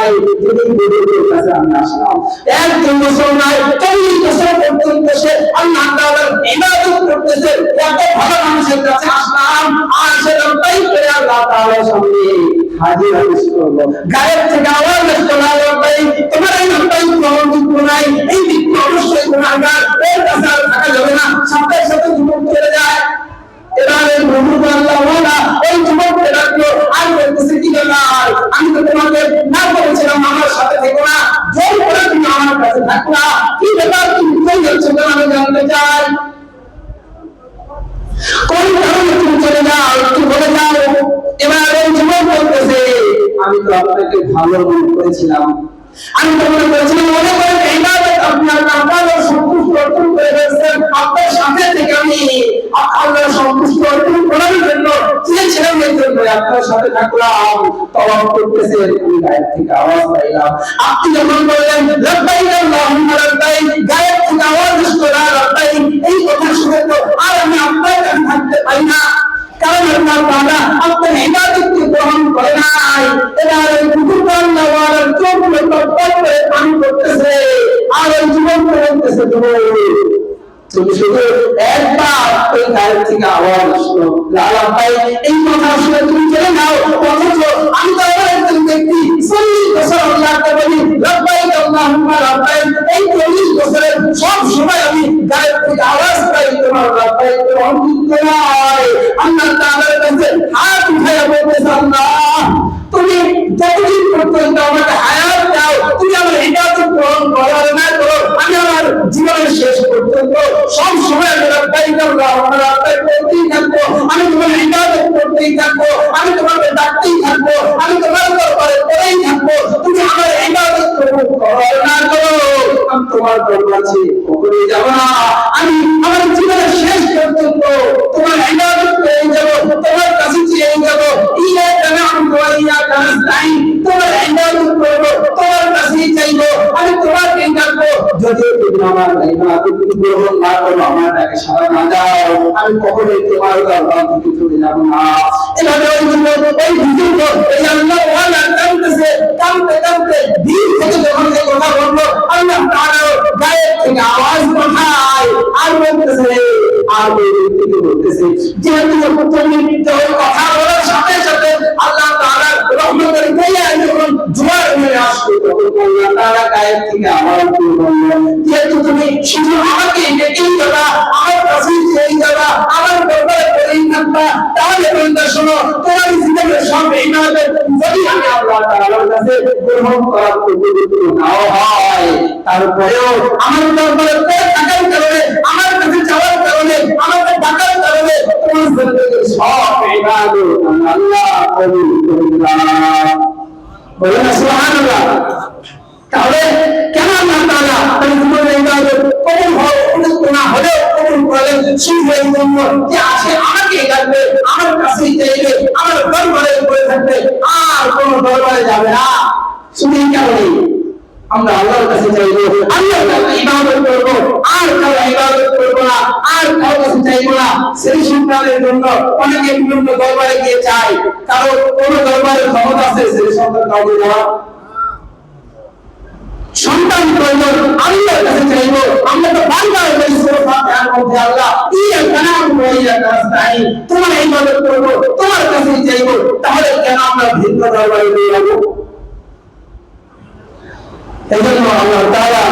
নাই, তিনি বুজুর্গের কাছে আমি আসলাম। 1 বছর নাই 40 বছর পর্যন্ত সে আল্লাহ তাআলার ইবাদত করতেছে। এত ভালো মানুষের কাছে আসলাম, আর সে লব্বাই করে আল্লাহ তাআলার সামনে হাজির হাজির করলো। গায়ের থেকে আওয়াজ আসতো না, লব্বাই, তোমার এই লব্বাই গ্রহণযোগ্য নাই, এই ব্যক্তি অবশ্যই গুনাহগার, এর কাছে আর থাকা যাবে না। সাথে সাথে যুবক চলে যায়। এবার এই বুজুর্গ আল্লাহ ওয়ালা ওই যুবককে ডাকলো, আর বলতেছে, কি ব্যাপার, আমি তো তোমাকে না বলেছিলাম আমার সাথে থেকো না, জোর করে তুমি আমার কাছে থাকলা, কি ব্যাপার, তুমি কই যাচ্ছ আমি জানতে চাই। কোন কারণে তুমি চলে যাও, একটু বলে যাও। এবার ওই যুবক বলতেছে, আমি তো আপনাকে ভালো মনে করেছিলাম, আমি তো মনে করেছিলাম মনে করেন ইবাদত আপনি আল্লাহর সন্তুষ্টি অর্জন করে ফেলছেন, আপনার সাথে থেকে আমি আল্লাহর সন্তুষ্টি অর্জন করার জন্য চেয়েছিলাম, এই জন্য আপনার সাথে থাকলাম। তওয়াব করতেছে, আমি গায়ের থেকে আওয়াজ পাইলাম। আপনি যখন বললেন লব্বাইক আল্লাহুম্মা লব্বাইক, গায়ের থেকে আওয়াজ আসলো লব্বাইক, এই কথা শুনে তো আর আমি আপনার কাছে থাকতে পারি না, কারণ আল্লাহ তাআলা আপনার ইবাদতকে গ্রহণ করে নাই। এবার এই বুজুর্গ আল্লাহ ওয়ালার চোখগুলো টপটপ করে পানি পড়তেছে, আর ওই যুবক বলতেছে, তুমি শুধু একবার ওই গায়ের থেকে আওয়াজ আসলো লালা ভাই, এই কথা শুনে তুমি চলে যাও, অথচ আমি তো আবার একজন ব্যক্তি 40 বছর আল্লাহকে বলি লব্বাইক আল্লাহুম্মা লব্বাইক, এই 40 বছরের সব সময় আমি গায়ের থেকে আওয়াজ পাই তোমার লব্বাইক অন্তত নয়। আল্লাহ তাআলার কাছে হাত উঠাইয়া বলতেছে, আল্লাহ তুমি যতদিন পর্যন্ত আমাকে হায়াত দাও, তুমি আমার ইবাদত গ্রহণ করো আর না করো, আমি আমার জীবনের শেষ পর্যন্ত সব সময় আমি লব্বাইক আল্লাহুম্মা লব্বাইক বলতেই থাকবো, আমি তোমার ইবাদত করতেই থাকবো, আমি তোমাকে ডাকতেই থাকবো, আমি তোমার দরবারে পড়েই থাকবো, তুমি আমার ইবাদত গ্রহণ করো আর না করো, আমি তোমার দরবারে কখনোই যাব না, আমি আমার জীবনের শেষ পর্যন্ত তোমার ইবাদত করেই যাব, তোমার কাছে চেয়েই যাব। ইয়াকা না'বুদু ওয়া ইয়াকা নাস্তাঈন, তোমার ইবাদত করব, তোমার কাছেই চাইবো, আমি তোমাকে ডাকবো। যদি তুমি আমার ইবাদত গ্রহণ না করো, আমার ডাকে সাড়া না দাও, আমি কখনোই তোমার দরবার থেকে চলে যাব না। এভাবে ওই বুজুর্গ এই আল্লাহ ওয়ালা কাঁদতেছে, কাঁদতে কাঁদতে দিল থেকে যখন এই কথা বললো, আল্লাহ তাআলা গায়ের থেকে আওয়াজ পাঠায় আর বলতেছে, আর ওই ব্যক্তিকে বলতেছে, যেহেতু তুমি কথা বলার সাথে সাথে আল্লাহ তাআলার রহমতের গায়ে যখন জোয়ার হয়ে আসবে, তখন আল্লাহ তাআলা গায়ের থেকে আওয়াজ দিয়ে বললেন, যেহেতু তুমি শুধু আমাকে ডেকেই যাবা, আমার কাছেই চেয়ে যাবা, আমার দরবারে পড়েই থাকবা, তাহলে বান্দা শোনো, তোমার জীবনের সব ইবাদত যদি আমি আল্লাহ তাআলার কাছে গ্রহণ করার উপযুক্ত নাও হয়, তারপরেও আমার দরবারে পড়ে থাকার কারণে, আমার কাছে যাওয়ার কারণে, আমাকে ডাকার কারণে তোমার জিন্দেগীর সব ইবাদত আল্লাহ কবুল করবেন। বলেন সুবহানাল্লাহ। তাহলে কেন আল্লাহ তাআলা তার জীবনের ইবাদত কবুল হওয়ার উপযুক্ত না হলেও কবুল করলেন? শুধু এই জন্য যে আসে আমাকে ডাকবে, আমার কাছেই চাইবে, আমার দরবারে পড়ে থাকবে, আর কোনো দরবারে যাবে না। শুধু এই কারণে আমরা আল্লাহর কাছে চাইবো, আল্লাহর কাছে ইবাদত করব, আর কারো ইবাদত করব না, আর কারো কাছে চাইবো না। সেই সন্তানের জন্য অনেকে বিভিন্ন দরবারে গিয়ে চায়, কারো কোন দরবারে ক্ষমতা আছে সেই সন্তান কাউকে দেওয়া। সন্তান প্রয়োজন আল্লাহর কাছে চাইবো। আমরা তো বারবার বলি সূরা ফাতিহার মধ্যে, আল্লাহ ইয়াকা না'বুদু ওয়া ইয়াকা নাস্তাঈন, তোমার ইবাদত করব, তোমার কাছেই চাইবো। তাহলে কেন আমরা ভিন্ন দরবারে যাব? এজন্য আল্লাহ তাআলা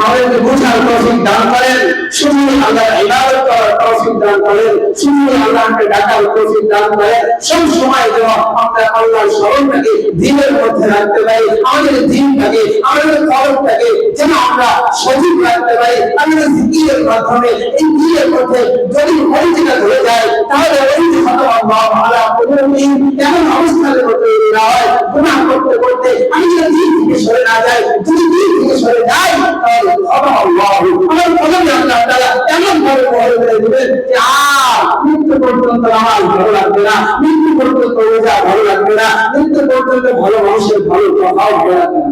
আমাদেরকে বুঝার তৌফিক দান করেন, শুধু আল্লাহর ইবাদত করার তৌফিক দান করেন, শুধু আল্লাহকে ডাকার তৌফিক দান করেন। সব সময় যেন আমরা আল্লাহর স্মরণটাকে দিনের মধ্যে রাখতে পারি, আমাদের দিনটাকে, আমাদের কলবটাকে যেন আমরা সজীব রাখতে পারি। আমাদের জিকিরের মাধ্যমে এই দিনের মধ্যে যদি অরিজিনা ধরে যায়, তাহলে ওই যে আল্লাহ আলা কুলুবিহিম এমন অবস্থার মধ্যে না হয়, গুনাহ করতে করতে আমি যদি দিন থেকে সরে না যাই, যদি দিন থেকে সরে যাই, তাহলে আল্লাহ আমার কলবে আল্লাহ তাআলা এমন ভাবে বহল করে দিবেন যে আর মৃত্যু পর্যন্ত আমার ভালো লাগবে না, মৃত্যু পর্যন্ত রোজা ভালো লাগবে না, মৃত্যু পর্যন্ত ভালো মানুষের ভালো কথাও ভালো লাগবে না।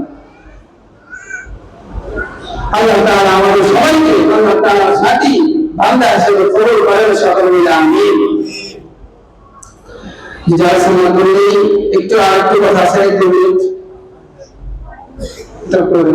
আল্লাহ তাআলা আমাদের সবাইকে আল্লাহ তাআলার সাথী বান্দা হিসেবে কবুল করেন, সকলে মিলে আমিন। যারা সময় করি একটু আরেকটু কথা আছে, 2 মিনিট তারপরে